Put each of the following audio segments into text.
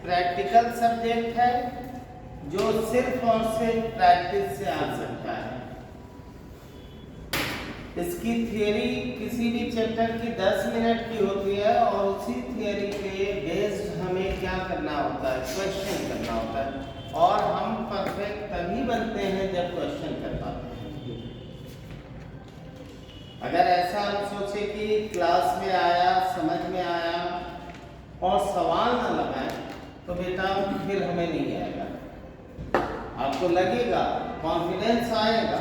Practical subject है जो सिर्फ और सिर्फ प्रैक्टिस से आ सकता है। इसकी थियरी किसी भी चैप्टर की 10 मिनट की होती है और उसी थियरी पे बेस्ड हमें क्या करना होता है, क्वेश्चन करना होता है। और हम परफेक्ट तभी बनते हैं जब क्वेश्चन कर पाते हैं। अगर ऐसा हम सोचे कि क्लास में आया, समझ में आया और सवाल ना लगाए तो बेटा फिर हमें नहीं आएगा। आपको लगेगा, कॉन्फिडेंस आएगा,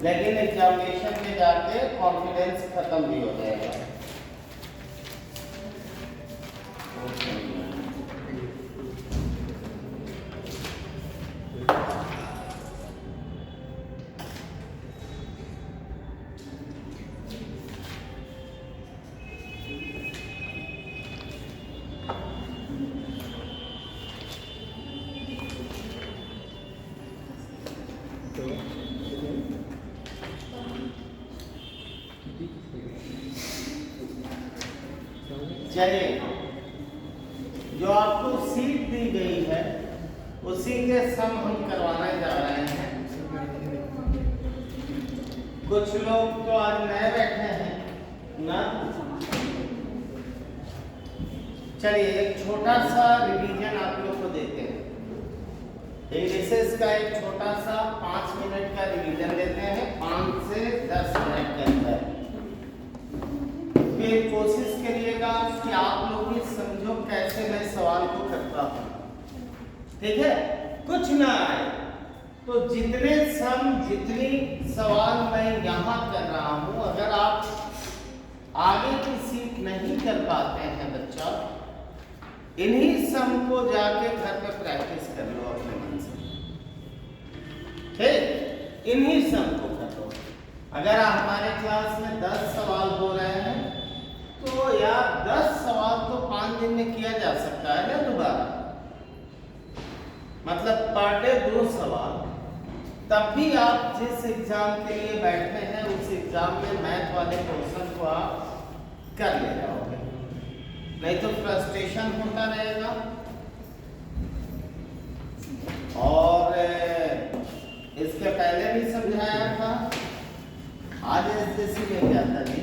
लेकिन एग्जामिनेशन में जाके कॉन्फिडेंस खत्म भी हो जाएगा। चलिए, जो आपको सीट दी गई है उसी के सम हम करवाने जा रहे हैं। कुछ लोग तो आज नए बैठे हैं ना। चलिए एक छोटा सा रिवीजन आप लोग को देते हैं। इंडिसेस का एक छोटा सा 5 मिनट का रिवीजन देते हैं, 5 से 10 मिनट के अंदर। फिर कोशिश करिएगा कि आप लोग भी समझो कैसे मैं सवाल को करता हूँ, ठीक है। कुछ ना आए तो जितने सम, जितनी सवाल मैं यहाँ कर रहा हूँ, अगर आप आगे की सीट नहीं कर पाते हैं बच्चा, इन्हीं सम को जाके घर पे प्रैक्टिस कर लो अपने मन से, ठीक। इन्हीं सम को कर लो। अगर हमारे क्लास में 10 सवाल हो रहे हैं तो यार 10 सवाल तो 5 दिन में किया जा सकता है ना दोबारा, मतलब पर डे 2 सवाल। तब भी आप जिस एग्जाम के लिए बैठे हैं उस एग्जाम में मैथ वाले क्वेश्चन को आप कर ले जाओगे, नहीं तो फ्रस्ट्रेशन होता रहेगा। और इसके पहले भी समझाया था, आज एसएससी में क्या था जी,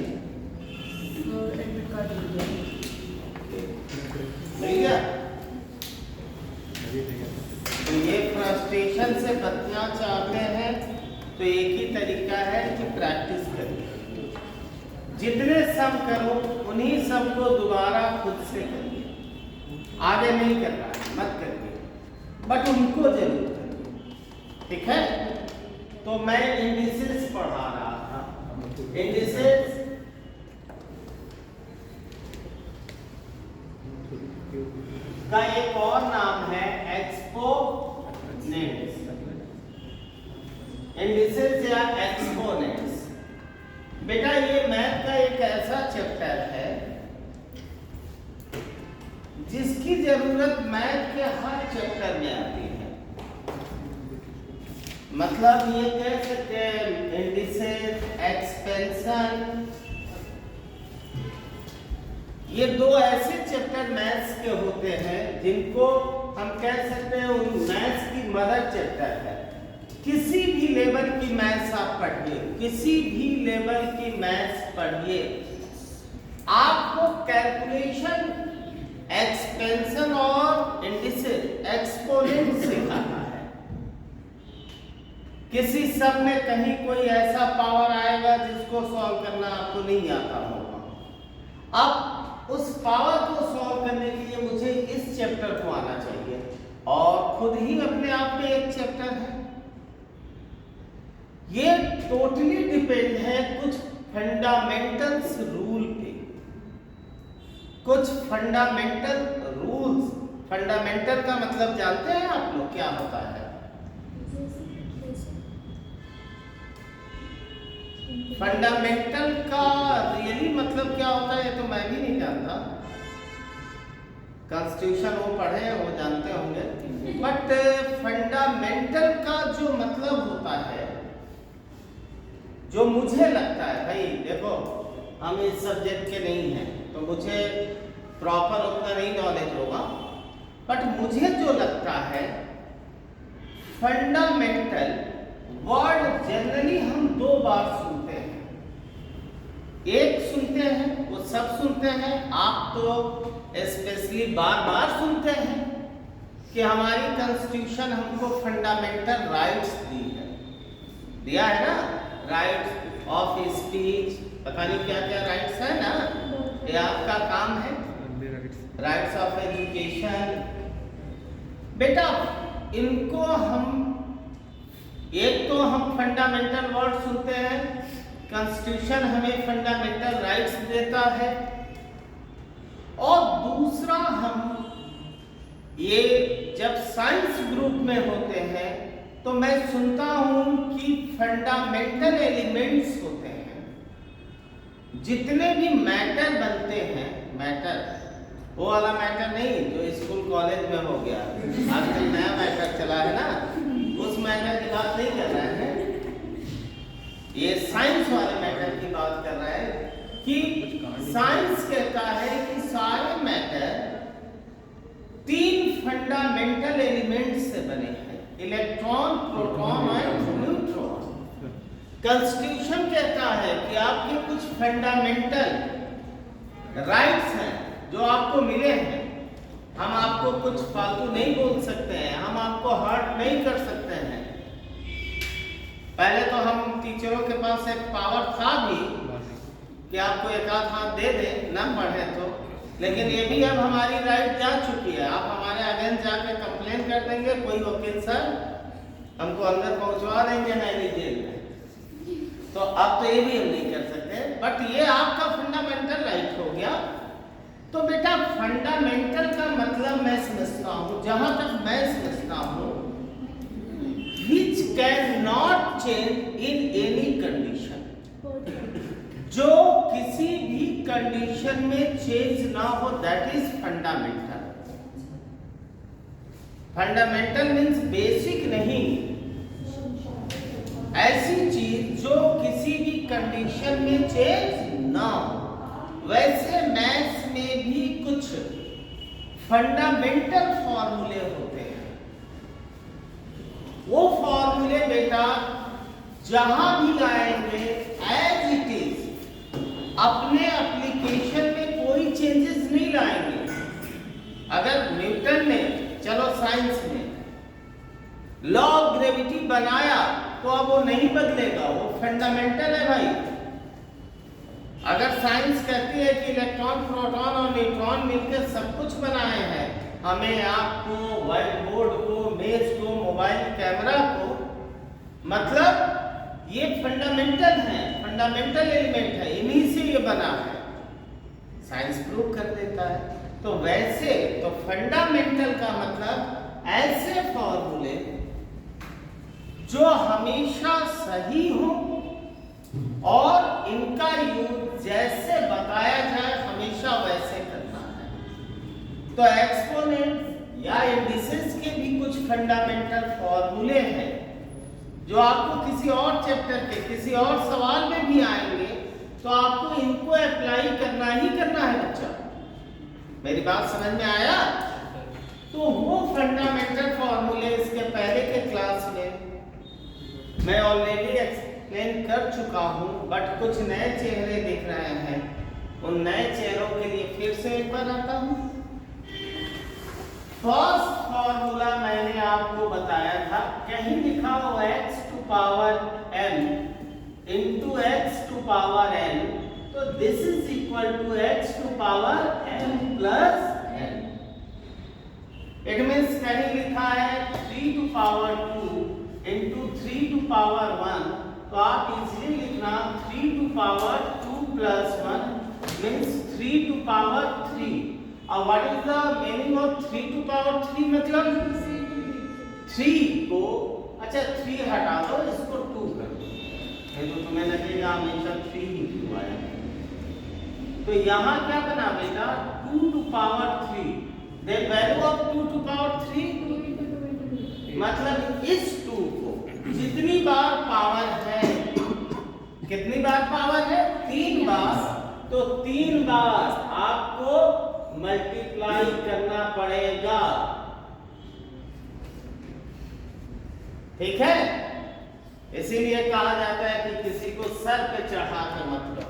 मिल गया। तो ये फ्रस्ट्रेशन से बचना चाहते हैं तो एक ही तरीका है कि प्रैक्टिस करिए। जितने सम करो उन्हीं सम को दोबारा खुद से करिए, आगे नहीं करना है, मत करिए, बट उनको जरूर करिए, ठीक है। तो मैं इंडिसेस पढ़ा रहा था। इंडिसेस का एक और नाम है एक्सपोनेंट्स, इंडिसेस या एक्सपोनेंट्स। बेटा ये मैथ का एक ऐसा चैप्टर है जिसकी जरूरत मैथ के हर चैप्टर में आती है। मतलब ये कह सकते हैं इंडिसेस, एक्सपेंशन, ये 2 ऐसे चैप्टर मैथ्स के होते हैं जिनको हम कह सकते हैं उन मैथ्स की मदर चैप्टर है। किसी भी लेवल की मैथ्स आप पढ़िए, किसी भी लेवल की मैथ्स पढ़िए, आपको कैलकुलेशन, एक्सपेंशन और इंडिसेस, एक्सपोनेंट सिखाना है। किसी सम में कहीं कोई ऐसा पावर आएगा जिसको सॉल्व करना आपको नहीं आता होगा। अब उस पावर को सॉल्व करने के लिए मुझे इस चैप्टर को आना चाहिए, और खुद ही अपने आप में एक चैप्टर है। ये टोटली डिपेंड है कुछ फंडामेंटल्स रूल पे, कुछ फंडामेंटल रूल्स। फंडामेंटल का मतलब जानते हैं आप लोग क्या होता है? फंडामेंटल का रियली मतलब क्या होता है ये तो मैं भी नहीं जानता। कॉन्स्टिट्यूशन वो पढ़े हैं, वो जानते होंगे, बट फंडामेंटल का जो मतलब होता है, जो मुझे लगता है, भाई देखो हम इस सब्जेक्ट के नहीं हैं तो मुझे प्रॉपर उतना नहीं नॉलेज होगा, बट मुझे जो लगता है फंडामेंटल वर्ड जनरली हम दो बार सुनते हैं। एक सुनते हैं, वो सब सुनते हैं, आप तो स्पेशली बार बार सुनते हैं कि हमारी कॉन्स्टिट्यूशन हमको फंडामेंटल राइट्स दी है, दिया है ना, राइट्स ऑफ स्पीच, पता नहीं क्या क्या राइट्स है ना, ये आपका काम है, राइट्स ऑफ एजुकेशन। बेटा इनको हम, एक तो हम फंडामेंटल वर्ड सुनते हैं, कॉन्स्टिट्यूशन हमें फंडामेंटल राइट्स देता है, और दूसरा हम ये जब साइंस ग्रुप में होते हैं तो मैं सुनता हूं कि फंडामेंटल एलिमेंट्स होते हैं, जितने भी मैटर बनते हैं, मैटर वो वाला मैटर नहीं जो स्कूल कॉलेज में हो गया, आजकल नया मैटर चला है ना, उस मैटर की बात नहीं कर रहे हैं, ये साइंस वाले मैटर की बात कर रहा है कि साइंस कहता है कि सारे मैटर तीन फंडामेंटल एलिमेंट से बने हैं, इलेक्ट्रॉन, प्रोटॉन और न्यूट्रॉन। कॉन्स्टिट्यूशन कहता है कि आपके कुछ फंडामेंटल राइट्स हैं जो आपको मिले हैं, हम आपको कुछ फालतू नहीं बोल सकते हैं, हम आपको हर्ट नहीं कर सकते हैं। पहले तो हम टीचरों के पास एक पावर था भी कि आपको एक आध हाथ दे दे ना पढ़े तो, लेकिन ये भी अब हमारी राइट जा चुकी है। आप हमारे अगेंस्ट जाके कंप्लेन कर देंगे, कोई वकील सर हमको अंदर पहुंचवा देंगे नैनी जेल में, तो अब तो ये भी हम नहीं कर सकते, बट ये आपका फंडामेंटल राइट हो गया। तो बेटा फंडामेंटल का मतलब मैं समझता हूं, जहां तक मैं समझता हूं, which cannot change in any condition, जो किसी भी कंडीशन में चेंज ना हो, that is fundamental. Fundamental means basic नहीं, ऐसी चीज जो किसी भी कंडीशन में चेंज ना हो। वैसे मैथ्स में भी कुछ फंडामेंटल फॉर्मूले होते हैं, वो फॉर्मूले बेटा जहां भी आएंगे एज इट इज, अपने एप्लीकेशन में कोई चेंजेस नहीं लाएंगे। अगर न्यूटन ने, चलो साइंस में लॉ ऑफ ग्रेविटी बनाया तो अब वो नहीं बदलेगा, वो फंडामेंटल है भाई। अगर साइंस कहती है कि इलेक्ट्रॉन, प्रोटॉन और न्यूट्रॉन मिलकर सब कुछ बनाए हैं, हमें, आपको, व्हाइट बोर्ड को, मेज को, मोबाइल कैमरा को, मतलब ये फंडामेंटल है, फंडामेंटल एलिमेंट है, इन्हीं से ये बना है, साइंस प्रूव कर देता है। तो वैसे तो फंडामेंटल का मतलब ऐसे फॉर्मूले जो हमेशा सही हो और इनका यूज जैसे बताया जाए हमेशा वैसे करना है। तो एक्सपोनेंट या इंडिसेस के भी कुछ फंडामेंटल फॉर्मूले हैं जो आपको किसी और चैप्टर के किसी और सवाल में भी आएंगे, तो आपको इनको अप्लाई करना ही करना है बच्चा। मेरी बात समझ में आया? तो वो फंडामेंटल फॉर्मूले इसके पहले के क्लास में मैं ऑलरेडी एक्सप्लेन कर चुका हूं, बट कुछ नए चेहरे दिख रहे हैं, उन नए चेहरों के लिए फिर से एक बार आता हूं। फर्स्ट फॉर्मूला मैंने आपको बताया था, कहीं लिखा हो x to power m into x to power n, तो this is equal to x to power m plus n। It means कहीं लिखा है 3 to power 2 into 3 to power 1, तो आप इजीली लिखना 3 to power 2 plus 1 means 3 to power 3। और what is the meaning of 3 to power 3? मतलब 3 को, अच्छा 3 हटा दो, इसको 2 कर दो, नहीं तो तुम्हें लगेगा हमेशा 3 ही क्यों आया। तो यहाँ क्या बना बेटा 2 to power 3, the value of 2 to power 3, मतलब इस 2 को जितनी बार पावर है, कितनी बार पावर है? 3 बार, तो 3 बार आपको मल्टीप्लाई करना पड़ेगा। ठीक है, इसीलिए कहा जाता है कि किसी को सर पे चढ़ा के मत करो।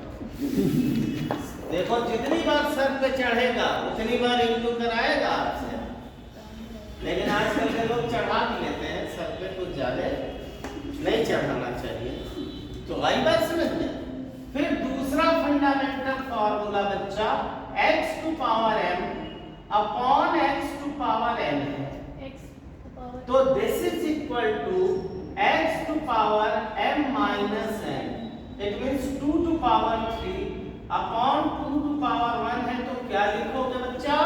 देखो जितनी बार सर पे चढ़ेगा उतनी बार इंटू कराएगा आपसे, लेकिन आजकल के लोग चढ़ा भी लेते हैं सर पे, कुछ ज्यादा नहीं चढ़ाना चाहिए। तो आई बात समझ में। फिर दूसरा फंडामेंटल फॉर्मूला बच्चा x to power m upon x to power n है। तो this is equal to x to power m minus n, it means 2 to power 3 upon 2 to power 1 है। तो क्या लिखोगे बच्चा?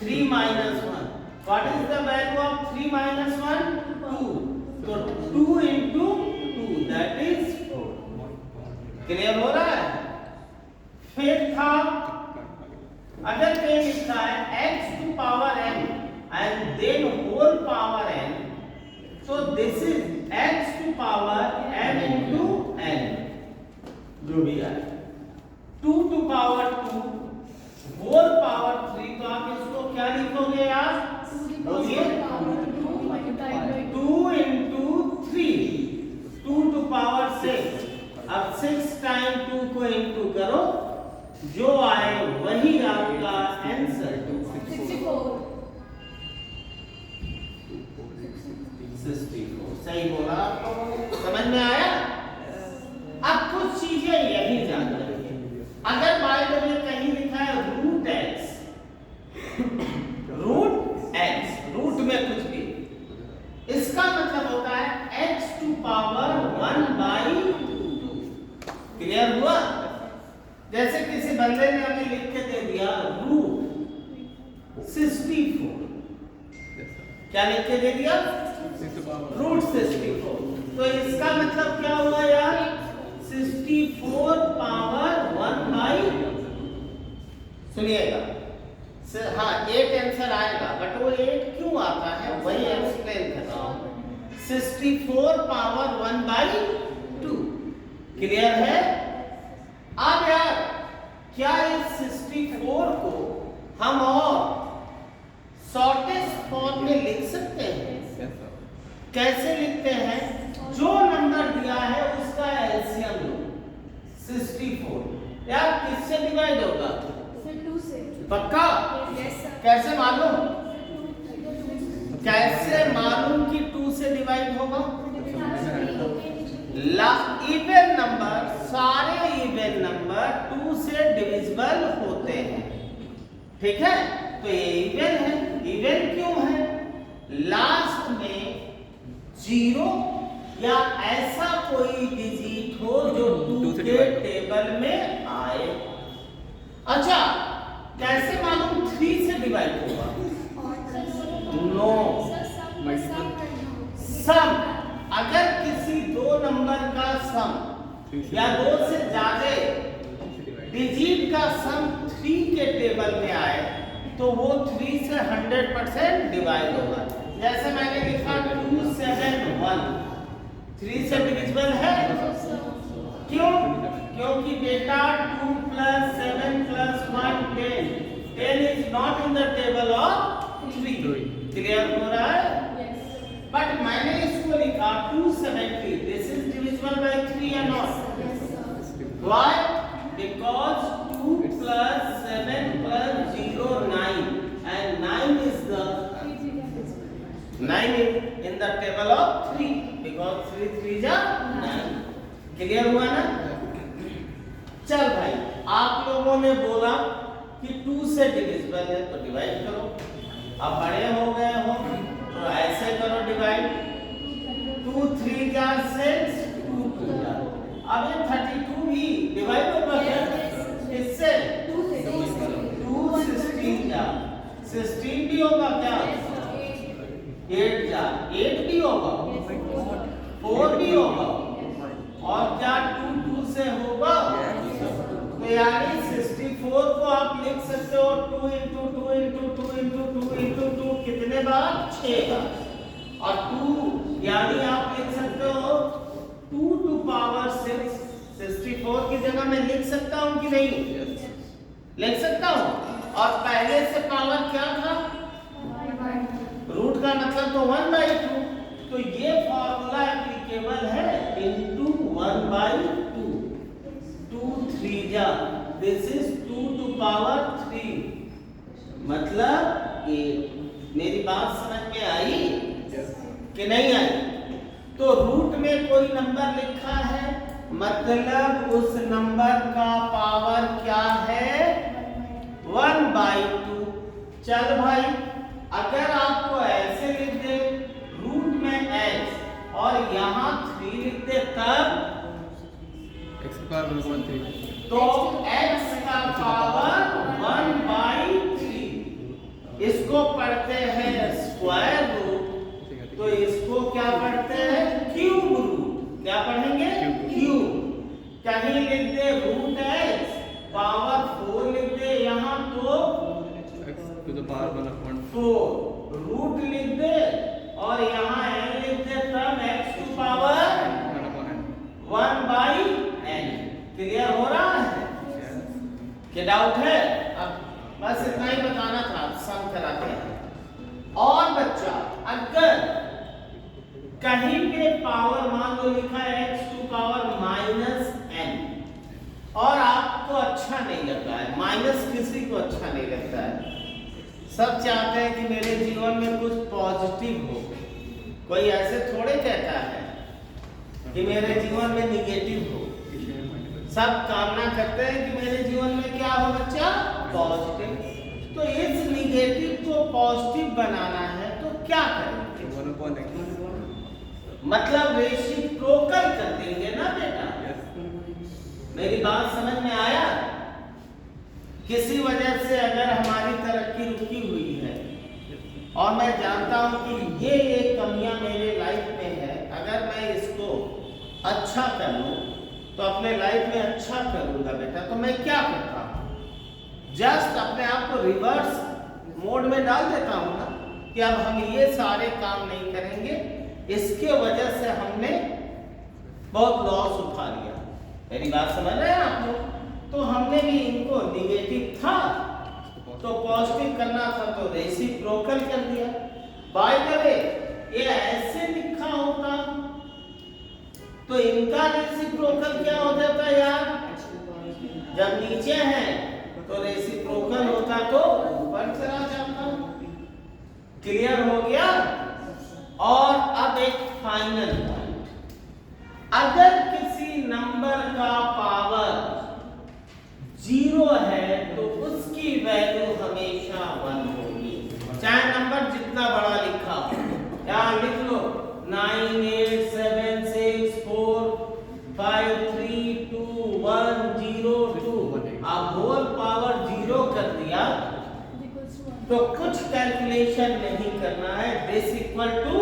3 minus 1। What is the value of 3 minus 1? 2। तो 2 into 2 that is 4। Clear हो रहा है? फिर था अगर कहीं लिखा है x to power n and then whole power n, so this is x to power m into n, जो भी है 2 to power 2 whole power 3। तो आप इसको क्या लिखोगे यार? बोलिए 2 into 3, 2 to power 6। अब 6 टाइम 2 को इंटू करो, जो आए वही आपका आंसर 64। सही बोला आपको, समझ में आया? अब कुछ चीजें यही जान रही है। अगर बाय द वे कहीं लिखा है रूट एक्स, रूट में कुछ भी, इसका मतलब होता है x टू पावर 1/2। क्लियर हुआ? जैसे किसी बंदे ने हमें लिख के दे दिया रूट 64, क्या लिख के दे दिया? रूट 64। तो इसका मतलब क्या हुआ यार? 64 पावर 1/2। सुनिएगा, हाँ 8 आंसर आएगा, बट वो 8 क्यों आता है वही एक्सप्लेन कर रहा हूं। 64 पावर 1/2। क्लियर है? अब यार क्या इस 64 को हम और शॉर्टेस्ट फॉर्म में लिख सकते हैं? कैसे लिखते हैं? जो नंबर दिया है उसका एलसीएम लो। 64 यार किससे डिवाइड होगा? 2 से। पक्का? कैसे मालूम? कैसे मालूम कि 2 से डिवाइड होगा? इवन नंबर, सारे इवन नंबर 2 से डिविजिबल होते हैं। ठीक है, तो ये इवन है। इवन क्यों है? लास्ट में 0 या ऐसा कोई डिजिट हो जो 2 के टेबल में आए। अच्छा, कैसे मालूम 3 से डिवाइड होगा? नो, सम। अगर किसी 2 नंबर का सम या 2 से ज्यादा डिजिट का सम 3 के टेबल में आए तो वो 3 से 100% डिवाइड होगा। जैसे मैंने लिखा 271, 3 से डिविजिबल है। क्यों? क्योंकि बेटा 2 + 7 + 1 10, 10 is not in the table of 3। Clear हो रहा है? बट मैंने इसको लिखा 270, दिस इज डिविजिबल बाय 3 या not? Why? Because 2 + 7 + 0 9, and 9 is the 9 in the table of 3, because 3 3 are 9। Clear हुआ ना? चल भाई, आप लोगों ने बोला कि 2 से डिविजिबल है तो डिवाइड करो। अब बड़े हो गए हो तो ऐसे करो डिवाइड। 2 3 जा 6, 2 2 जा। अब ये 32 भी डिवाइड होगा क्या? इससे 2 16 जा, 16 भी होगा क्या? 8 जा, 8 भी होगा, 4 भी होगा, और क्या 2 2 से होगा? तो यानी 64 को आप लिख सकते हो 2 × 2 × 2 × 2 × 2 कितने बार? 6 बार। और 2 यानी आप लिख सकते हो 2 टू पावर 6। 64 की जगह मैं लिख सकता हूं कि नहीं? लिख सकता हूं। और पहले से पावर क्या था, रूट का मतलब तो 1/2, तो ये फॉर्मूला एप्लीकेबल है इनटू 1/2, 2 3 जा, दिस इज 2 टू पावर 3, मतलब ये मेरी बात समझ में आई कि नहीं आई? तो रूट में कोई नंबर लिखा है, मतलब उस नंबर का पावर क्या है, 1/2। चल भाई, अगर आपको ऐसे लिख दे रूट में x और यहाँ 3 लिख दे तब x की पावर 1/3, तो x का पावर 1/3, इसको पढ़ते हैं स्क्वायर रूट, तो इसको क्या पढ़ते हैं, क्यूब रूट। क्या पढ़ेंगे, क्यूब। कहीं लिख दे रूट x पावर 4 लिख दे यहाँ, तो x to the power 1/4, 4 root लिख दे और यहाँ n लिख दे, तब x to power 1/n। Clear हो रहा है? क्या डाउट है? अब बस इतना ही बताना था, सम कराते हैं। और बच्चा अगर कहीं पे पावर मान लो लिखा है x टू पावर -n और आपको अच्छा नहीं लगता है, माइनस किसी को अच्छा नहीं लगता है, सब चाहते हैं कि मेरे जीवन में कुछ पॉजिटिव हो, कोई ऐसे थोड़े कहता है कि मेरे जीवन में निगेटिव हो, सब कामना करते हैं कि मेरे जीवन में क्या हो बच्चा, पॉजिटिव। तो इस निगेटिव को पॉजिटिव बनाना है तो क्या करेंगे, मतलब रेसिप्रोकल कर देंगे ना बेटा। मेरी बात समझ में आया? किसी वजह से अगर हमारी तरक्की रुकी हुई है और मैं जानता हूं कि ये कमियां मेरे लाइफ में है, अगर मैं इसको अच्छा कर लूं तो अपने लाइफ में अच्छा करूंगा बेटा, तो मैं क्या करता हूं, जस्ट अपने आप को रिवर्स मोड में डाल देता हूं ना कि अब हम ये सारे काम नहीं करेंगे, इसके वजह से हमने बहुत लॉस उठा लिया। मेरी बात समझ रहे हैं आप लोग? तो हमने भी इनको निगेटिव था तो पॉजिटिव करना था, तो रेसिप्रोकल कर दिया। बाय द वे ये ऐसे लिखा होता तो इनका रेसिप्रोकल क्या हो जाता यार, जब नीचे है तो रेसिप्रोकल होता तो ऊपर चला जाता। क्लियर हो गया? और अब एक फाइनल पॉइंट, अगर किसी नंबर का पावर 0 है तो उसकी वैल्यू हमेशा 1 होगी, चाहे नंबर जितना बड़ा लिखा हो। यहां लिख लो 9 8 7 6 4 5 3 2 1 0 2, आप होल पावर 0 कर दिया तो कुछ कैलकुलेशन नहीं करना है, दिस इक्वल टू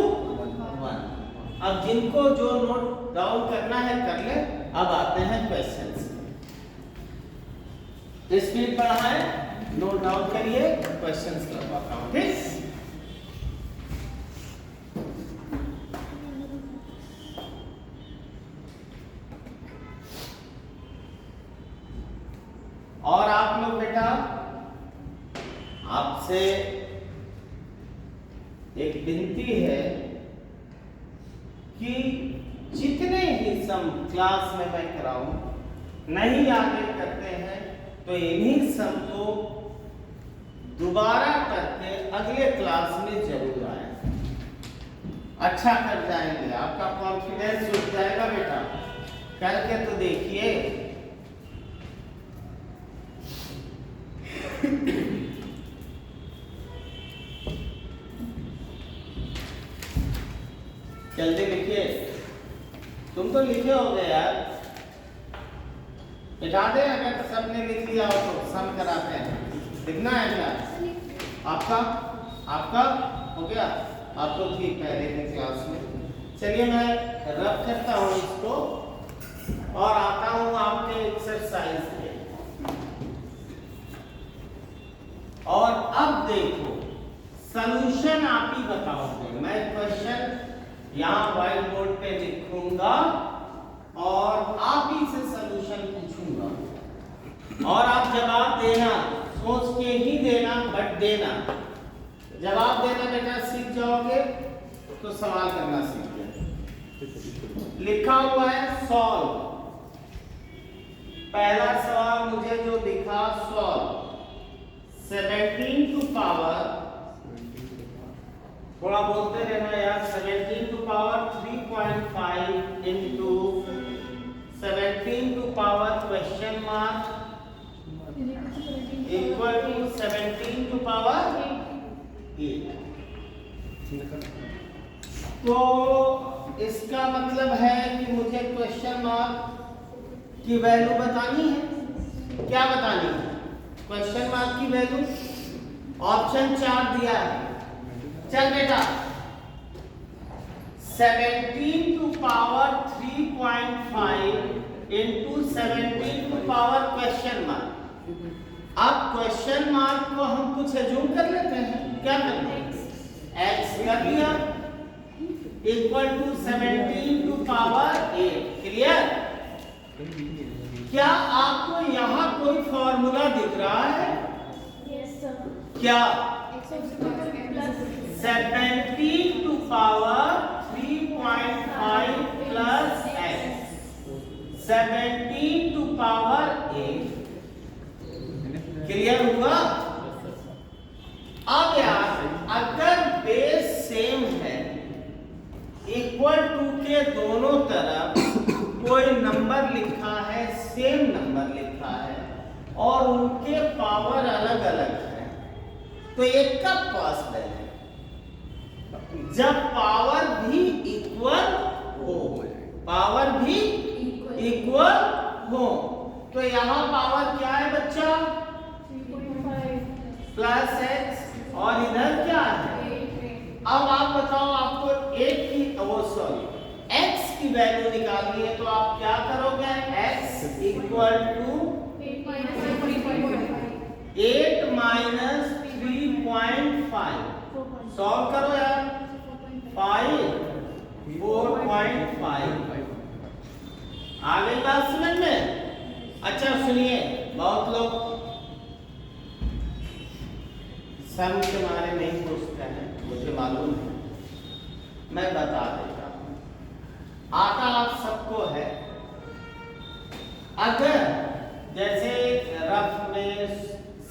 1। अब जिनको जो नोट डाउन करना है कर ले। अब आते हैं क्वेश्चंस। स्पीड बढ़ाएं, नोट डाउन करिए, क्वेश्चंस करवाता हूं, ठीक? और आप लोग बेटा, आपसे एक विनती है कि जितने ही सम क्लास में मैं कराऊं, नहीं आगे करते हैं तो इन्हीं सम को दोबारा करके अगले क्लास में जरूर आए, अच्छा कर जाएंगे, आपका कॉन्फिडेंस उठ जाएगा बेटा। करके तो देखिए। जल्दी लिखिए, तुम तो लिखे होगे यार, बिठा दे, अगर सबने लिख लिया हो तो सम कराते हैं। लिखना है क्या आपका? आपका हो गया? आप तो थी पहले के क्लास में। चलिए मैं रब करता हूँ इसको और आता हूँ आपके एक्सरसाइज पे। और अब देखो सॉल्यूशन आप ही बताओगे, मैं क्वेश्चन यहाँ व्हाइट बोर्ड पे लिखूंगा और आप ही से सॉल्यूशन पूछूंगा और आप जवाब देना, सोच के ही दे देना, जवाब देना बेटा सीख जाओगे तो सवाल करना सीख जाओगे। लिखा हुआ है सॉल्व, पहला सवाल मुझे जो दिखा सॉल्व 17 टू पावर, थोड़ा बोलते रहना यार, 17 to power 3.5 into 17 to power question mark equal to 17 to power 8। तो इसका मतलब है कि मुझे क्वेश्चन मार्क की वैल्यू बतानी है। क्या बतानी है? क्वेश्चन मार्क की वैल्यू ऑप्शन 4 दिया है। चल बेटा 17 to power 3.5 into 17 to power question mark. अब क्वेश्चन मार्क को हम कुछ एज्यूम कर लेते हैं। क्या करते हैं? x कर दिया equal to 17 to power 8। Clear? क्या आपको यहाँ कोई फॉर्मूला दिख रहा है? क्या 17 to power 3.5 plus x 17 to power 8। Clear हुआ? अब यार अगर बेस सेम है, इक्वल टू के दोनों तरफ कोई नंबर लिखा है, सेम नंबर लिखा है और उनके पावर अलग अलग है, तो एक कब पॉसिबल है? जब पावर भी इक्वल हो, पावर भी इक्वल हो। तो यहां पावर क्या है बच्चा? प्लस एक्स और इधर क्या है? अब आप बताओ, आपको एक की एक्स की वैल्यू निकालनी है, तो आप क्या करोगे? x equal to 8 minus 3.5 solve करो यार। 4.5 आ गई बात समझ में? अच्छा सुनिए, बहुत लोग सम के बारे में नहीं पूछते हैं, मुझे मालूम है, मैं बता देता हूं। आता आप सबको है, अगर जैसे रफ में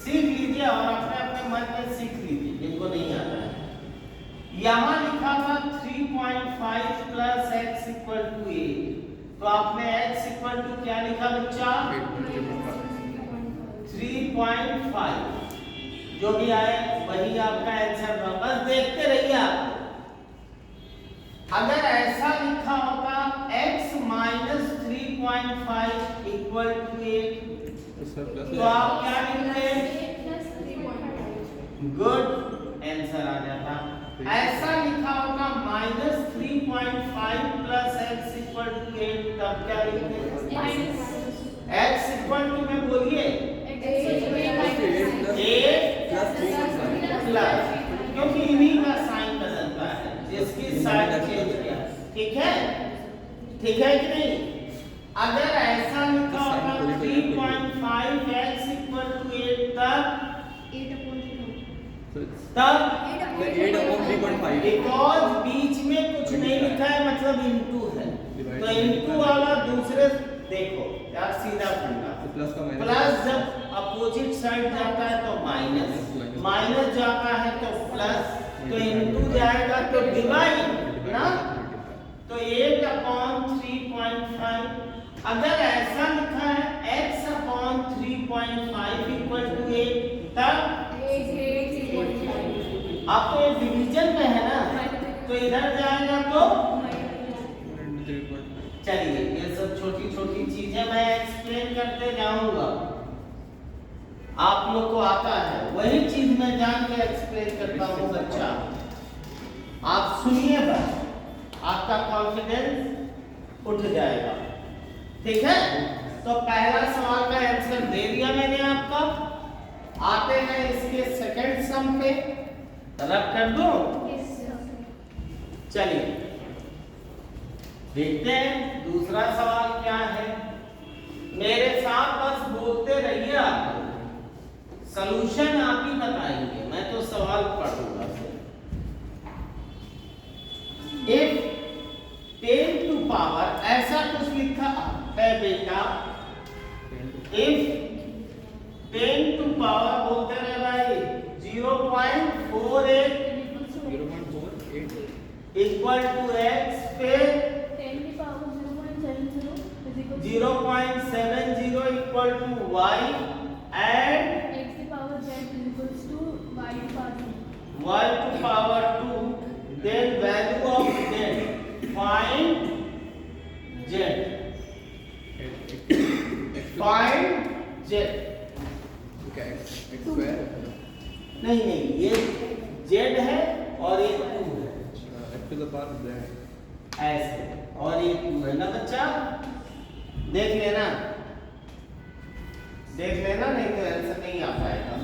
सीख लीजिए और अपने अपने मन में सीख लीजिए जिनको नहीं आता है। यहां लिखा था 3.5 प्लस x इक्वल टू 8, तो आपने x इक्वल टू क्या लिखा बच्चा? 3.5। जो भी आए वही आपका आंसर होगा, बस देखते रहिए आप। अगर ऐसा लिखा होता x माइनस 3.5 इक्वल टू 8, तो आप क्या लिखते? गुड, आंसर आ जाता। ऐसा लिखा होगा minus 3.5 plus x equal to 8, तब क्या लिखते? x इक्वल टू में बोलिए 8 प्लस, क्योंकि इन्हीं का साइन बदलता है, जिसकी साइन चेंज किया। ठीक है? ठीक है कि नहीं? अगर ऐसा लिखा होगा 3.5 x इक्वल टू 8, तब 8/3.5, बिकॉज बीच में कुछ नहीं लिखा है, मतलब इनटू है, तो इनटू वाला दूसरे देखो यार सीधा फंडा, प्लस जब अपोजिट साइड जाता है तो माइनस, माइनस जाता है तो प्लस, तो इनटू जाएगा तो डिवाइड ना, तो 8/3.5। अगर ऐसा लिखा है x/3.5 इक्वल टू 8, तब आपको ये डिवीजन में है ना, तो इधर जाएगा तो चलिए ये सब छोटी छोटी चीजें मैं एक्सप्लेन करते जाऊंगा, आप लोग को आता है वही चीज मैं जान के एक्सप्लेन करता हूँ बच्चा। आप सुनिए बस, आपका कॉन्फिडेंस उठ जाएगा। ठीक है? तो पहला सवाल का आंसर दे दिया मैंने आपका। आते हैं इसके सेकंड सम पे, रब कर दो। चलिए देखते हैं दूसरा सवाल क्या है। मेरे साथ बस बोलते रहिए, आप सलूशन आप ही बताएंगे, मैं सवाल पढ़ूंगा। इफ 10 टू पावर ऐसा कुछ लिखा है बेटा, इफ 10 टू पावर बोलते रहे भाई 0.48 इक्वल टू एक्स पे 0.70 equal to y and y to power 2, then value of z, find z, find z। नहीं ये z है और ये 2 है ऐसे, और ये 2 है ना बच्चा, देख लेना नहीं तो आंसर नहीं आ पाएगा।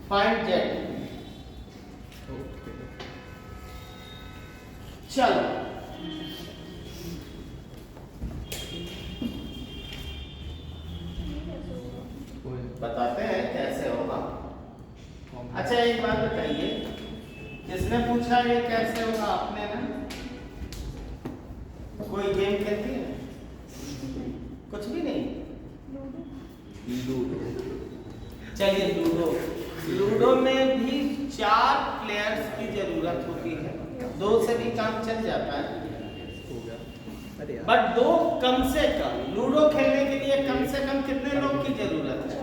Find z। चलो बताते हैं कैसे होगा। अच्छा एक बात बताइए, किसने पूछा ये कैसे होगा? आपने ना? कोई गेम खेलती है? कुछ भी नहीं? चलिए लूडो में भी 4 प्लेयर्स की जरूरत होती है, 2 से भी काम चल जाता है, बट 2 कम से कम। लूडो खेलने के लिए कम से कम कितने लोग की जरूरत है?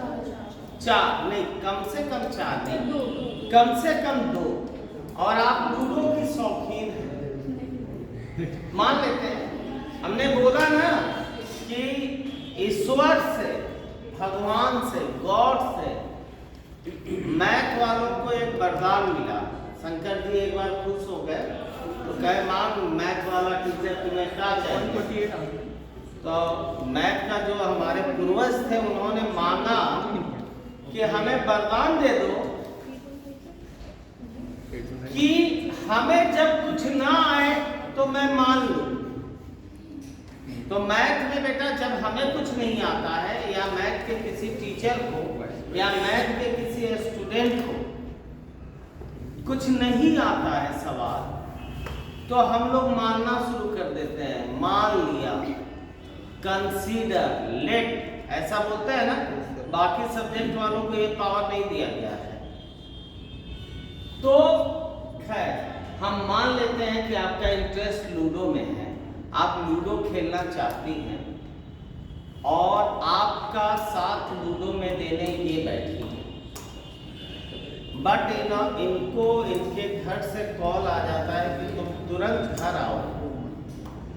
4 नहीं, कम से कम 4 नहीं, कम से कम 2। और आप लूडो की शौकीन हैं, मान लेते हैं। हमने बोला ना कि ईश्वर से, भगवान से, गॉड से मैथ वालों को एक वरदान मिला। शंकर जी एक बार खुश हो गए तो कहे मां मैथ वाला टीचर तुम्हें क्या चाहिए? तो मैथ का जो हमारे पूर्वज थे उन्होंने मांगा कि हमें वरदान दे दो कि हमें जब कुछ ना आए तो मैं मान लूं। तो मैथ में बेटा जब हमें कुछ नहीं आता है, या मैथ के किसी टीचर को या मैथ के किसी स्टूडेंट को कुछ नहीं आता है सवाल, तो हम लोग मानना शुरू कर देते हैं। मान लिया, कंसीडर, लेट, ऐसा बोलते हैं ना। बाकी सब्जेक्ट वालों को ये पावर नहीं दिया गया है। तो खैर हम मान लेते हैं कि आपका इंटरेस्ट लूडो में है, आप लूडो खेलना चाहती हैं और आपका साथ लूडो में देने ये बैठी है, बट इनको इनके घर से कॉल आ जाता है कि तुम तुरंत घर आओ,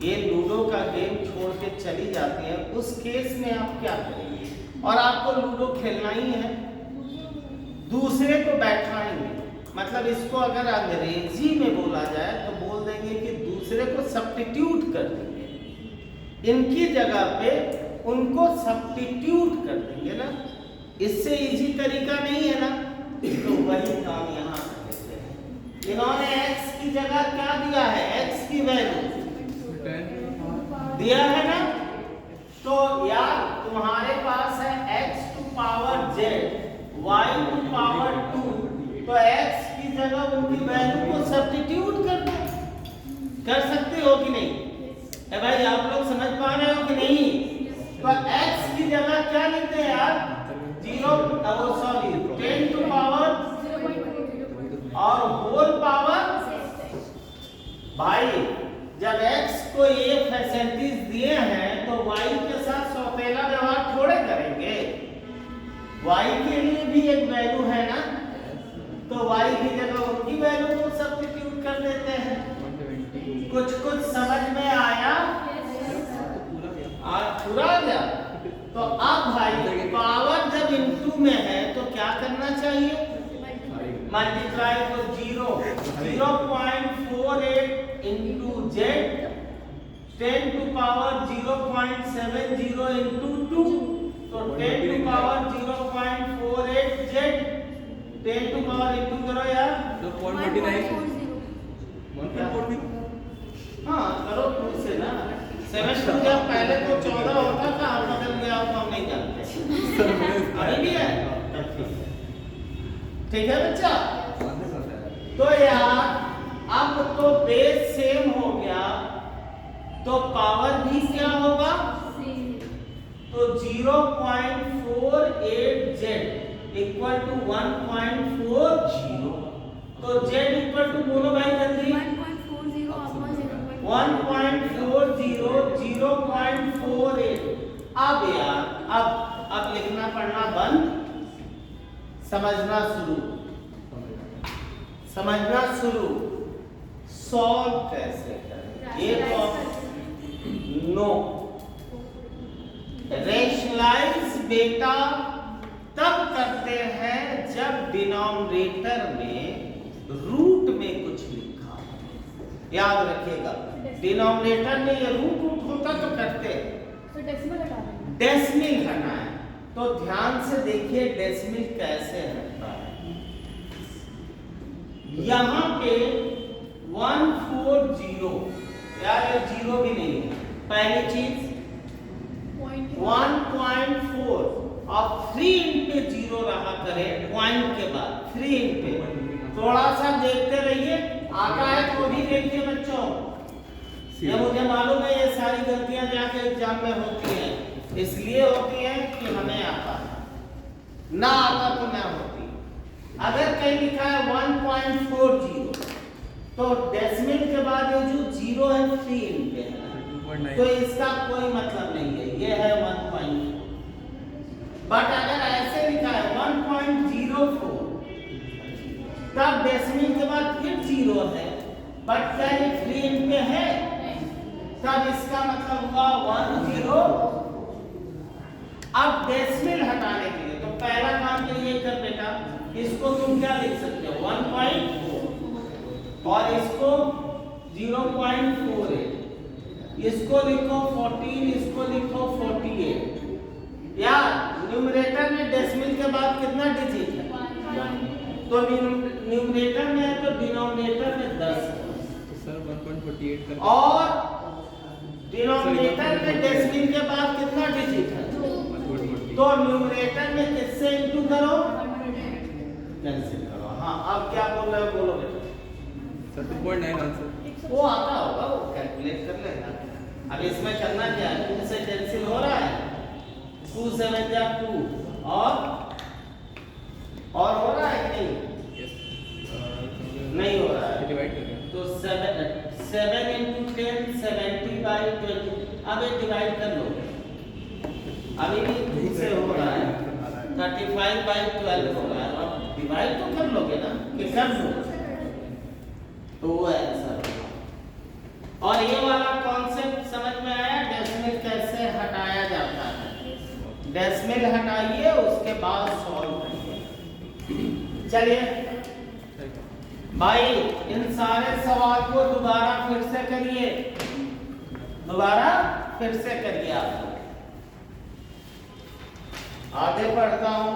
ये लूडो का गेम छोड़ के चली जाती है। उस केस में आप क्या करेंगे? और आपको लूडो खेलना ही है, दूसरे को बैठाएंगे। मतलब इसको अगर अंग्रेजी में बोला जाए तो बोल देंगे कि दूसरे को सब्स्टिट्यूट कर देंगे, इनकी जगह पे उनको सब्स्टिट्यूट कर देंगे ना। इससे इजी तरीका नहीं है ना, तो वही काम यहाँ कर लेते हैं। इन्होंने x की जगह क्या दिया है? x की वैल्यू दिया है ना। तो यार तुम्हारे पास है x to power z, y to power 2, तो x की जगह उनकी वैल्यू को सब्स्टिट्यूट कर दो। कर सकते हो कि नहीं? है भाई, आप लोग समझ पा रहे हो कि नहीं? तो x की जगह क्या लिखते हैं यार? 10 टू पावर और होल पावर। भाई जब x को ये फैसिलिटीज दिए हैं तो y के साथ सौतेला व्यवहार थोड़े करेंगे। y के लिए भी एक वैल्यू है ना, तो y की जगह उनकी वैल्यू को सब्स्टिट्यूट कर देते हैं। कुछ समझ में आया? पूरा आ गया? तो अब भाई पावर जब इनटू में है तो क्या करना चाहिए? मल्टीप्लाई। तो 0.48 into z, 10 to power 0.70 into 2, तो 10 to power 0.48 z, 10 to power into करो यार, तो 149 हाँ करो 2 से ना। 7 टू जब पहले तो 14 होता था, अब बदल गया तो हम नहीं जानते। अभी भी है, ठीक है बच्चा? कौन से होता है? तो यार अब तो बेस सेम हो गया, तो पावर भी क्या होगा? तो 0.48z इक्वल टू 1.40। तो z इक्वल टू बोलो भाई जल्दी। 1.40 1.40 0.48। अब यार अब लिखना पढ़ना बंद, समझना शुरू। सॉल्व कैसे करें ये तो नो। रेशनलाइज बेटा तब करते हैं जब डिनोमिनेटर में रूट में कुछ लिखा हो। याद रखिएगा, डिनोमिनेटर में ये रूट होता तो करते हैं। डेसिमल हटाना है तो ध्यान से देखिए डेसिमल कैसे हटता है। यहां पे 140, यार ये जीरो भी नहीं है। पहली चीज 1.4 और 3 पे जीरो रहा करे पॉइंट के बाद 3 पे। थोड़ा सा देखते रहिए, आता है तो भी देखिए बच्चों। ये मुझे मालूम है ये सारी गलतियां जाके एग्जाम में होती हैं, इसलिए होती है कि हमें आता है, ना आता तो ना होती। अगर कहीं लिखा है 1.40 तो डेसिमल के बाद ये जो जीरो है 3 पे है, तो इसका कोई मतलब नहीं है, ये है 1.4। बट अगर ऐसे लिखा है 1.04 तब डेसिमल के बाद फिर जीरो है, बट क्या ये 3 पे है, तब इसका मतलब हुआ 10। अब डेसिमल हटाने के लिए तो पहला काम तो ये कर बेटा, इसको तुम क्या लिख सकते हो 1.4 और इसको 0.48, इसको लिखो 14, इसको लिखो 48। यार न्यूमरेटर में डेसिमल के बाद कितना डिजिट है? तो न्यूमरेटर में है तो डिनोमिनेटर में 10 है। तो सर 1.48 कर और डिनोमिनेटर में डेसिमल के बाद कितना डिजिट है? तो न्यूमरेटर में किससे इंटू करो? कैंसिल करो। हाँ अब क्या बोल रहे हो, बोलो बेटा। Sir 2.9 answer. वो आता होगा, वो कैलकुलेट कर लेगा। अब इसमें करना क्या है, 2 से कैंसिल हो रहा है, 2 7 जा 2 और हो रहा है कि नहीं? यस नहीं हो रहा है, डिवाइड कर तो 7 into 10 70/20। अब ये डिवाइड कर लो, अभी भी 2 से हो रहा है, 35/12 हो रहा है। अब डिवाइड तो कर लोगे ना, कि कर लो, तो वो आंसर होगा। और ये वाला कॉन्सेप्ट समझ में आया, डेसिमल कैसे हटाया जाता है। डेसिमल हटाइए, उसके बाद सॉल्व करिए। चलिए भाई इन सारे सवाल को दोबारा फिर से करिए, आप लोग। आगे पढ़ता हूं।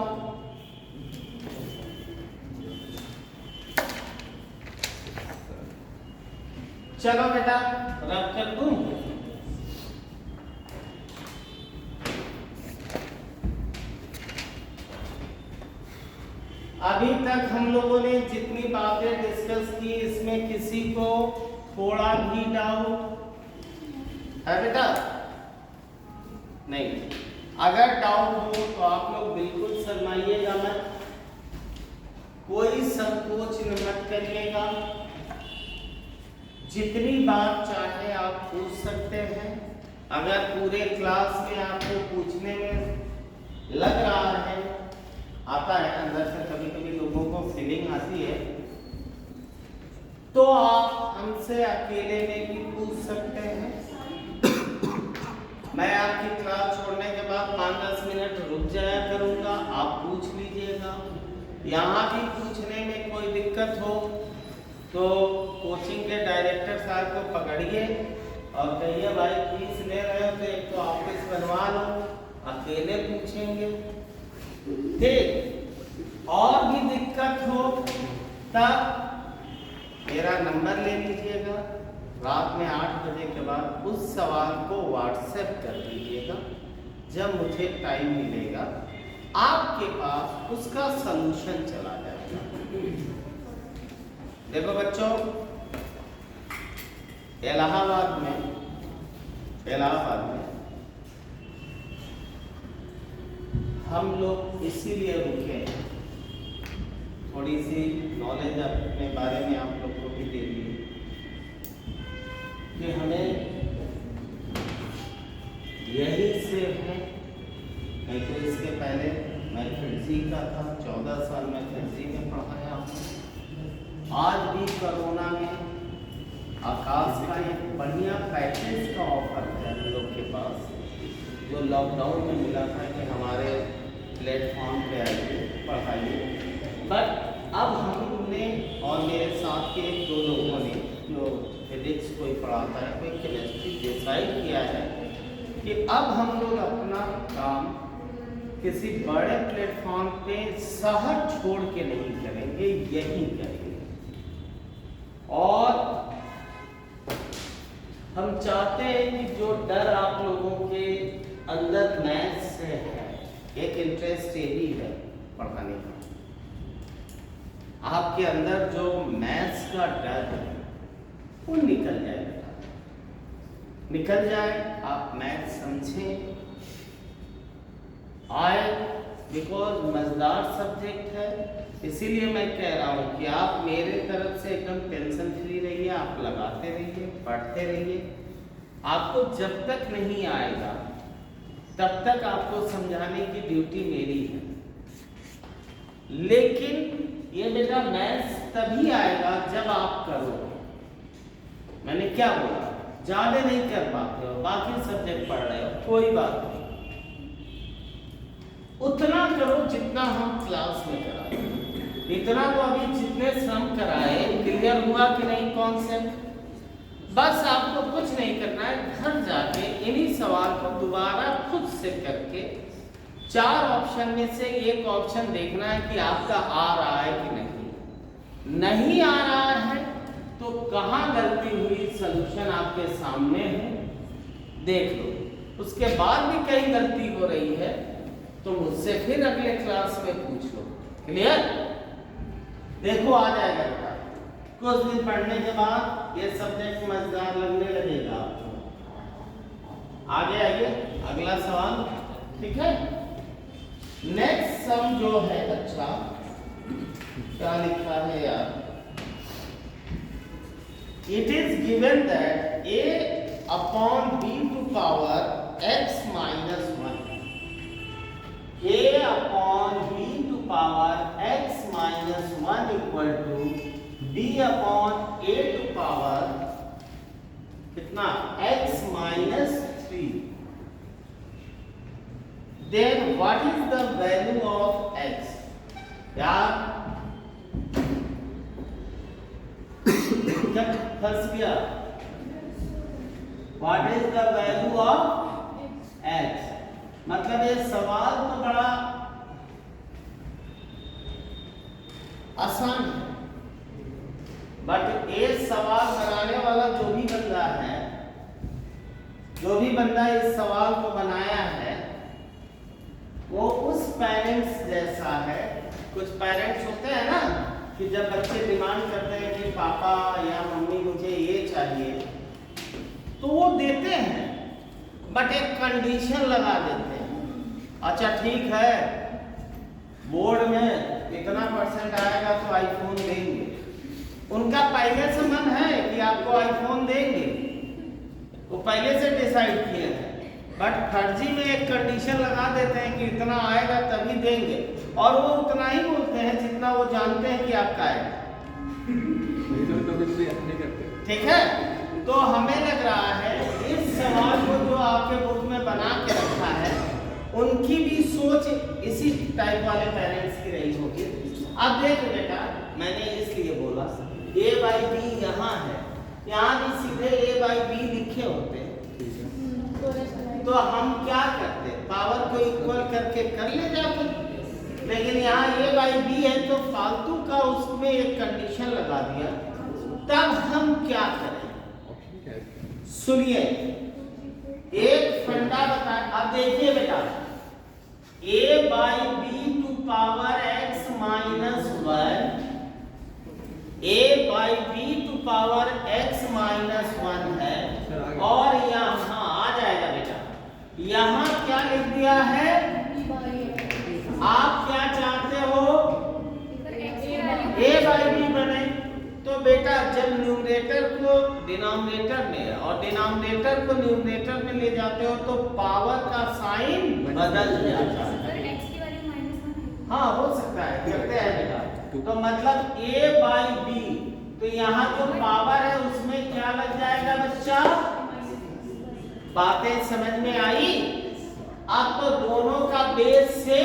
चलो बेटा रब कर दूं। अभी तक हम लोगों ने जितनी बातें डिस्कस की, इसमें किसी को थोड़ा भी डाउट है बेटा? नहीं। अगर डाउट हो तो आप लोग बिल्कुल शर्माइएगा मत, कोई संकोच मत करिएगा। जितनी बात चाहे आप पूछ सकते हैं। अगर पूरे क्लास में आपको पूछने में लग रहा है, आता है अंदर से, कभी कभी लोगों को फीलिंग आती है, तो आप हमसे अकेले में भी पूछ सकते हैं। मैं आपकी क्लास छोड़ने के बाद 5-10 मिनट रुक जाया करूंगा, आप पूछ लीजिएगा। यहाँ भी पूछने में कोई दिक्कत हो तो कोचिंग के डायरेक्टर साहब को पकड़िए और कहिए भाई फीस ले रहे हो तो एक तो ऑफिस बनवा लो, अकेले पूछेंगे। ठीक, और भी दिक्कत हो तब मेरा नंबर ले लीजिएगा, रात में 8 बजे के बाद उस सवाल को व्हाट्सएप कर दीजिएगा। जब मुझे टाइम मिलेगा आपके पास उसका सलूशन चला जाएगा। देखो बच्चों, इलाहाबाद में हम लोग इसीलिए रुके हैं, थोड़ी सी नॉलेज अपने बारे में आप लोग को भी दे दी कि हमें यही से है। नहीं तो इसके पहले मैं फिरजी का था, 14 साल मैं फिरजी में पढ़ाया हूँ। आज भी कोरोना में आकाश का एक बढ़िया पैकेज का ऑफर है हम लोग के पास, जो लॉकडाउन में मिला था कि हमारे प्लेटफॉर्म पे आइए पढ़ाइए। बट अब हमने और मेरे साथ के 2 लोगों ने, जो फिजिक्स कोई पढ़ाता है, कोई केमिस्ट्री, डिसाइड किया है कि अब हम लोग अपना काम किसी बड़े प्लेटफॉर्म पे शहर छोड़ के नहीं करेंगे, यही करेंगे। और हम चाहते हैं कि जो डर आप लोगों के अंदर मैथ्स से है, एक इंटरेस्ट ये भी है पढ़ाने का, आपके अंदर जो मैथ्स का डर है वो निकल जाए, निकल जाए, आप मैथ्स समझें आए, बिकॉज मजेदार सब्जेक्ट है। इसीलिए मैं कह रहा हूँ कि आप मेरे तरफ से एकदम टेंशन फ्री रहिए, आप लगाते रहिए, पढ़ते रहिए। आपको जब तक नहीं आएगा तब तक आपको समझाने की ड्यूटी मेरी है। लेकिन ये बेटा मैथ्स तभी आएगा जब आप करोगे। मैंने क्या बोला, ज्यादा नहीं कर पाते हो, बाकी सब्जेक्ट पढ़ रहे हो, कोई बात नहीं, उतना करो जितना हम क्लास में कराए। इतना तो अभी जितने सम कराए क्लियर हुआ कि नहीं कॉन्सेप्ट? बस आपको कुछ नहीं करना है, घर जाके इन्हीं सवाल को दोबारा खुद से करके 4 ऑप्शन में से एक ऑप्शन देखना है कि आपका आ रहा है कि नहीं। नहीं आ रहा है तो कहाँ गलती हुई, सलूशन आपके सामने है, देख लो। उसके बाद भी कहीं गलती हो रही है तो मुझसे फिर अगले क्लास में पूछ लो। क्लियर? देखो आ जाएगा बेटा, कुछ दिन पढ़ने के बाद ये सब्जेक्ट मजेदार लगने लगेगा आपको। आगे आइए, अगला सवाल, ठीक है। नेक्स्ट सम जो है, अच्छा क्या लिखा है यार, it is given that a upon b to power x minus 1, a upon b to power x minus 1 equal to b upon a to power कितना, x minus 3. Then what is the value of x? यार जब फंस गया, what is the value of x? मतलब ये सवाल तो बड़ा आसान है, बट ये सवाल बनाने वाला जो भी बंदा है, जो भी बंदा इस सवाल को बनाया है, वो उस पेरेंट्स जैसा है। कुछ पेरेंट्स होते हैं ना कि जब बच्चे डिमांड करते हैं कि पापा या मम्मी मुझे ये चाहिए, तो वो देते हैं, बट एक कंडीशन लगा देते हैं। अच्छा ठीक है, बोर्ड में इतना परसेंट आएगा तो आईफोन देंगे। उनका पहले से मन है कि आपको आईफोन देंगे, वो पहले से डिसाइड किए हैं, बट फर्जी में एक कंडीशन लगा देते हैं कि इतना आएगा तभी देंगे, और वो उतना ही बोलते हैं जितना वो जानते हैं कि आपका आएगा। ठीक है, तो हमें लग रहा है इस सवाल को जो आपके बुक में बना के रखा है, उनकी भी सोच इसी टाइप वाले पेरेंट्स की रही होगी। अब देखो बेटा, मैंने इसलिए बोला a बाई बी यहाँ है, यहाँ भी सीधे a बाई बी लिखे होते हैं, तो हम क्या करते, पावर को इक्वल करके कर ले जाते, लेकिन यहाँ a बाई बी है तो फालतू का उसमें एक कंडीशन लगा दिया। तब हम क्या करें, सुनिए, एक फंडा बताए। अब देखिए बेटा, a by b to power x minus 1 power x minus 1 है सर, आगे। और यहाँ आ जाएगा बेटा, यहाँ क्या लिख दिया है, आप क्या चाहते हो a बाई बी बने। तो बेटा जब न्यूमरेटर को डिनोमिनेटर में और डिनोमिनेटर को न्यूमरेटर में ले जाते हो तो पावर का साइन बदल जाता है। हाँ हो सकता है, करते हैं बेटा। तो मतलब a बाई बी, तो यहाँ जो पावर है उसमें क्या लग जाएगा बच्चा, बातें समझ में आई। अब तो दोनों का बेस से,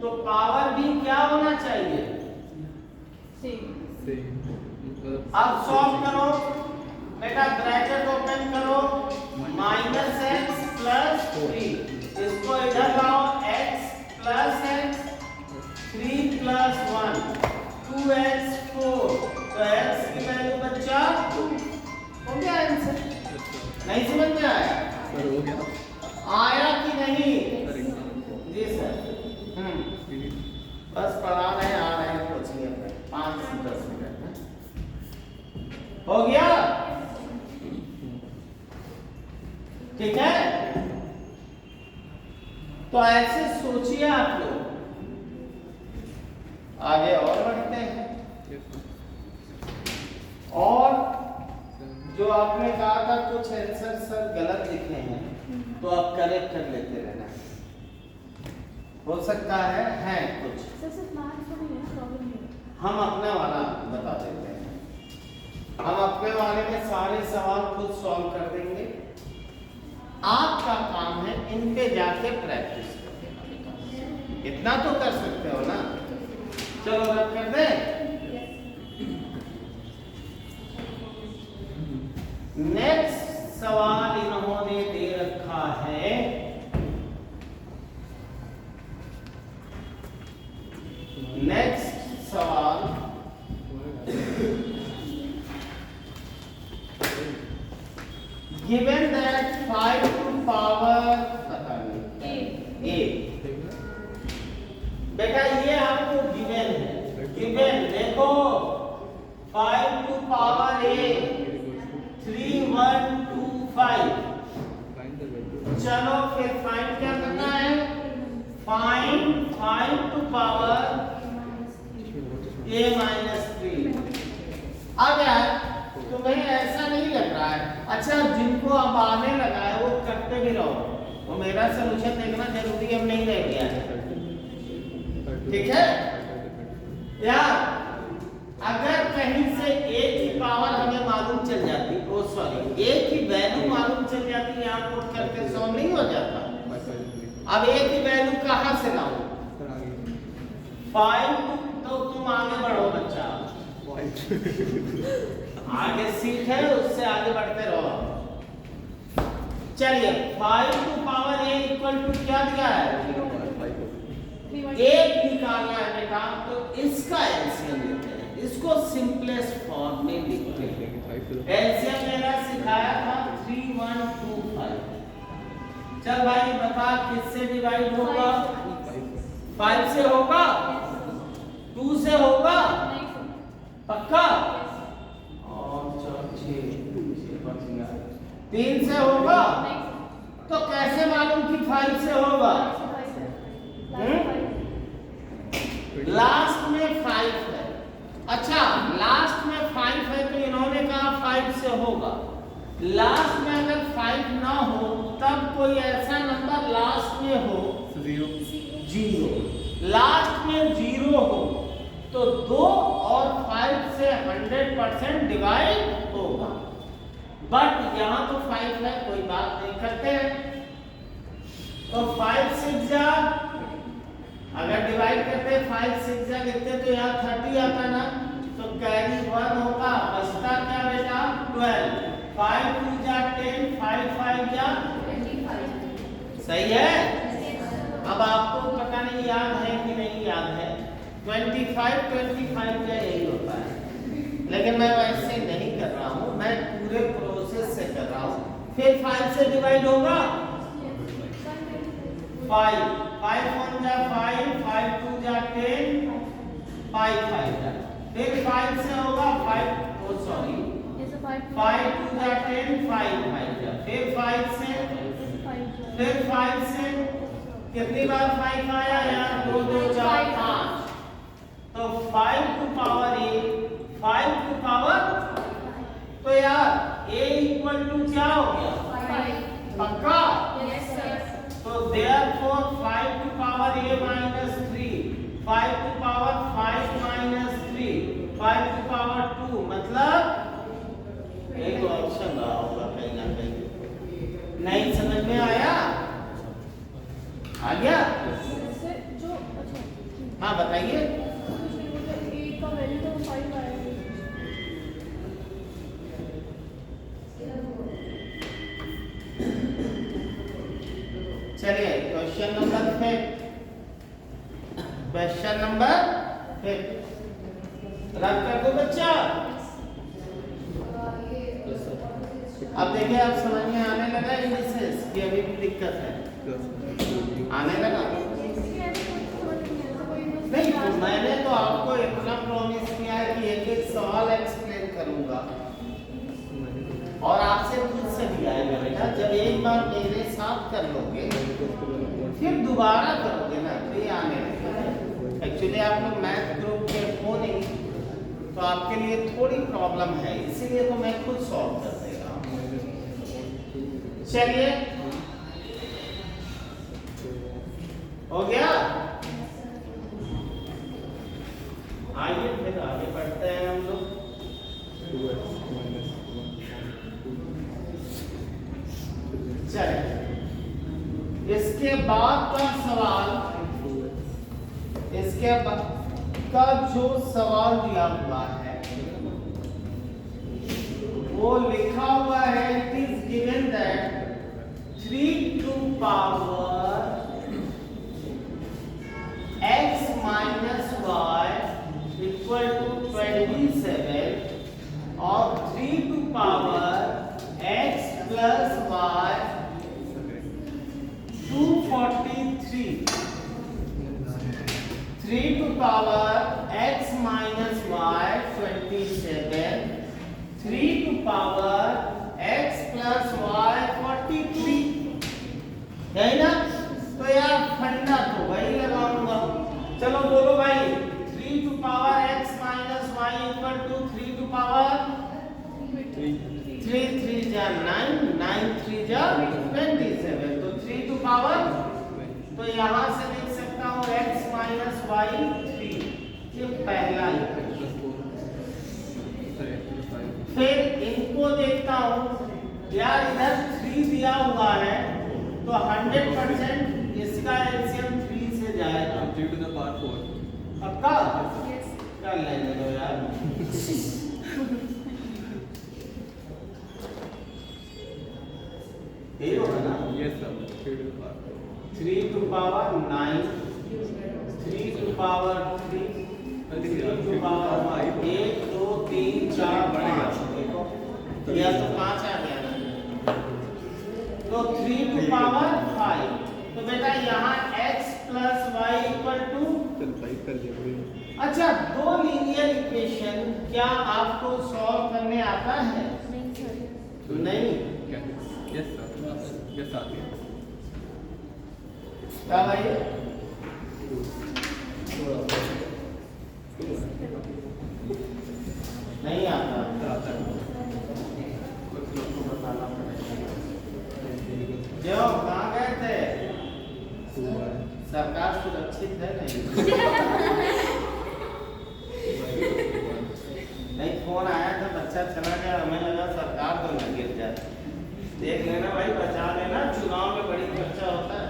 तो पावर भी क्या होना चाहिए, अब सॉल्व करो बेटा, ब्रैकेट ओपन करो, माइनस एक्स प्लस 3, इसको इधर लाओ, x plus x 3 plus 1 2x 4, तो x की वैल्यू बच्चा 2 हो गया आंसर। नहीं समझ में आया, सर हो गया, आया कि नहीं? सर एग्जाम जी सर, बस पढ़ा रहे आ रहे हैं कोचिंग में 5 से 10 मिनट में हो गया, ठीक है। तो ऐसे सोचिए आप लोग, आगे और बढ़ते हैं। और जो आपने कहा था कुछ आंसर सर गलत लिखे हैं, तो आप करेक्ट कर लेते रहना, हो सकता है कुछ हम अपने वाला बता देते हैं, हम अपने वाले में सारे सवाल खुद सॉल्व कर देंगे। आपका काम है इन पे जाके प्रैक्टिस करना, इतना तो कर सकते हो ना। चलो रब कर दे। नेक्स्ट सवाल इन्होंने दे रखा है, नेक्स्ट सवाल, given that 5 to power a, बेटा ये आपको गिवन है, गिवन देखो 5 to power a 3 1 2 5, चलो फिर फाइंड क्या करना है, find 5 to power a minus 3। अब यार तुम्हें ऐसा नहीं लग रहा है, अच्छा जिनको अब आने लगा है वो करते भी रहो, वो मेरा सलूशन देखना जरूरी अब नहीं रह गया है, ठीक है यार। अगर कहीं से a की पावर हमें मालूम चल जाती, ओ सॉरी a की वैल्यू मालूम चल जाती, यहाँ पुट करके सॉल्व नहीं हो जाता। अब a की वैल्यू कहाँ से लाऊं, 5, तो तुम आगे बढ़ो बच्चा, आगे सीट है उससे आगे बढ़ते रहो। चलिए 5 to power a equal to क्या दिया है, 1 निकालना है बेटा, तो इसका एलसीएम लेते हैं, इसको सिंपलेस्ट फॉर्म में लिखते हैं। एलसीएम मेरा सिखाया था 3 1 2 5। चल भाई बता किससे डिवाइड होगा, 5 से होगा, 2 से होगा, पक्का, 3 से होगा, तो कैसे मालूम कि 5 से होगा, लास्ट में 5 है, अच्छा लास्ट में 5 है तो इन्होंने कहा 5 से होगा। लास्ट में अगर 5 ना हो तब कोई ऐसा नंबर लास्ट में हो 0, लास्ट में 0 हो तो 2 और 5 से 100% डिवाइड होगा, बट यहाँ तो 5 है, कोई बात नहीं, करते हैं। तो 5 6 जा, अगर डिवाइड करते 5 6 जा लिखते तो यहाँ 30 आता ना, तो कैरी 1 होगा, बचता क्या बेटा 12, 5 2 जा 10, 5 5 जा 25, सही है। अब आपको पता नहीं याद है कि नहीं याद है, 25 का यही होता है, लेकिन मैं वैसे नहीं कर रहा हूँ, मैं पूरे प्रोसेस से कर रहा हूँ। फिर 5 से डिवाइड होगा 5, 5 1 जा 5, 5 2 जा 10, 5 5 जा, फिर 5 से होगा 5, ओ सॉरी 5 2 जा 10, 5 5 जा, फिर 5 से, फिर 5 से कितनी बार 5 आया यार? 2 2 4 5, तो 5 to power a, 5 to power, तो यार a इक्वल टू क्या हो गया? 5. पक्का? Yes, sir. तो therefore 5 to power a minus 3, 5 to power 5 minus 3, 5 to power 2, मतलब एक ऑप्शन रहा होगा कहीं ना कहीं। नहीं समझ में आया? आ गया? सर जो अच्छा हाँ बताइए। a का वैल्यू तो 5 आया है। चलिए क्वेश्चन नंबर 5, क्वेश्चन नंबर 5 रख कर दो बच्चा। अब देखिए आप समझ में आने लगा इंडिसेस की अभी भी दिक्कत है? आने लगा? नहीं तो मैंने तो आपको इतना प्रॉमिस किया है कि एक एक सवाल एक्सप्लेन करूंगा और आपसे खुद से भी आएगा बेटा। जब एक बार मेरे साथ कर लोगे फिर दोबारा करोगे ना तो ये आने लगेगा। एक्चुअली आप लोग मैथ ग्रुप के हो नहीं तो आपके लिए थोड़ी प्रॉब्लम है, इसीलिए तो मैं खुद सॉल्व कर देगा। चलिए हो गया? आइए फिर आगे बढ़ते हैं हम लोग। चलिए इसके बाद का सवाल, इसके बाद का जो सवाल दिया हुआ है वो लिखा हुआ है, it is given that 3 to power x minus y equal to 27 और 3 to power x plus y 243, 3 to power x minus y 27, 3 to power x plus y 43, है ना? तो यार फंडा तो वही लगाऊंगा। चलो बोलो भाई, 3 to power x minus y equal to 3 to power 3 3 जा 9, 9 3 जा 27, तो 3 to power, तो यहाँ से लिख सकता हूँ x minus y 3, ये पहला इक्वेशन। फिर इनको देखता हूँ यार, इधर 3 दिया हुआ है तो 100% इसका एलसीएम 3 से जाएगा। 3 to the power 4. पक्का? कर लेने दो यार। यही होगा ना? Yes sir. 3 to the power 4. 3 to power 9, 3 to power 3, 3 to power 1, 1 2 3 4 5, देखो यह तो 5 आ गया ना, तो 3 to power 5, तो बेटा यहाँ x plus y equal to, चल 5 कर दिया। अच्छा दो लीनियर इक्वेशन क्या आपको सॉल्व करने आता है? नहीं सर। नहीं। क्या? Yes sir. Yes आती है। क्या भाई? नहीं आता? आता है। कुछ लोग को बताना पड़ेगा। जो कहाँ गए थे? सरकार सुरक्षित है नहीं? नहीं फोन आया था, बच्चा चला गया, हमें लगा सरकार तो न गिर जाए। देख लेना भाई, बचा लेना, चुनाव में बड़ी खर्चा होता है।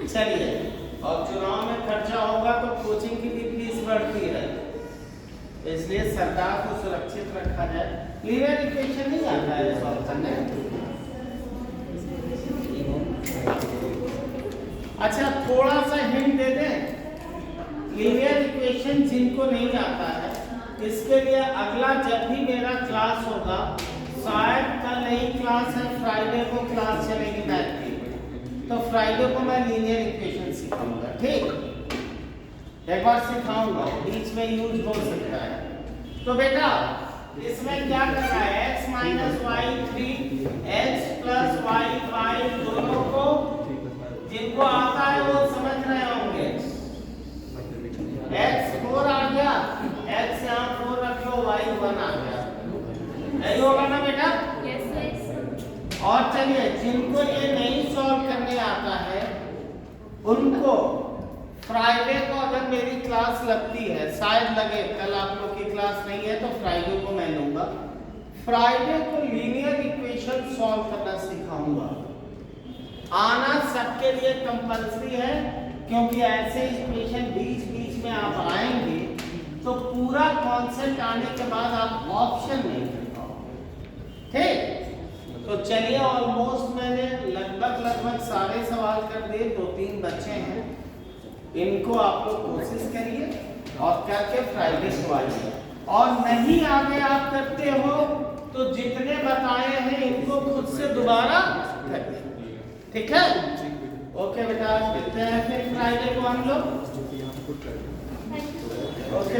चलिए, और चुनाव में खर्चा होगा तो कोचिंग की भी फीस बढ़ती है, इसलिए सरकार को सुरक्षित रखा जाए। लीनियर इक्वेशन नहीं आता है सॉल्व करने। अच्छा थोड़ा सा हिंट दे दें, लीनियर इक्वेशन जिनको नहीं आता है इसके लिए अगला जब भी मेरा क्लास होगा, शायद कल नई क्लास है, फ्राइडे को क्लास चलेगी मैथ की, तो फ्राइडे को मैं लीनियर इक्वेशन सिखाऊंगा। ठीक, एक बार सिखाऊंगा, बीच में यूज हो सकता है। तो बेटा इसमें क्या करना है, x minus y 3 x plus y 5 दोनों को, जिनको आता है वो समझ रहे होंगे। x 4 आ गया, x यहाँ 4 रख लो, y 1 आ गया, यही होगा ना बेटा? Yes sir. और चलिए जिनको ये नहीं सॉल्व करने आता है उनको फ्राइडे को अगर मेरी क्लास लगती है, शायद लगे, कल आप लोग की क्लास नहीं है तो फ्राइडे को मैं लूंगा, फ्राइडे को लीनियर इक्वेशन सॉल्व करना सिखाऊंगा। आना सबके लिए कंपल्सरी है, क्योंकि ऐसे इक्वेशन बीच बीच में आप आएंगे तो पूरा कॉन्सेप्ट आने के बाद आप ऑप्शन नहीं कर पाओगे। ठीक, तो चलिए ऑलमोस्ट मैंने लगभग सारे सवाल कर दिए, 2-3 बच्चे हैं, इनको आप लोग कोशिश करिए और करके फ्राइडे को आइए। और नहीं आगे आप करते हो तो जितने बताए हैं इनको खुद से दोबारा करिए, ठीक है? ओके बेटा, मिलते हैं फिर फ्राइडे को हम लोग। Thank you. ओके।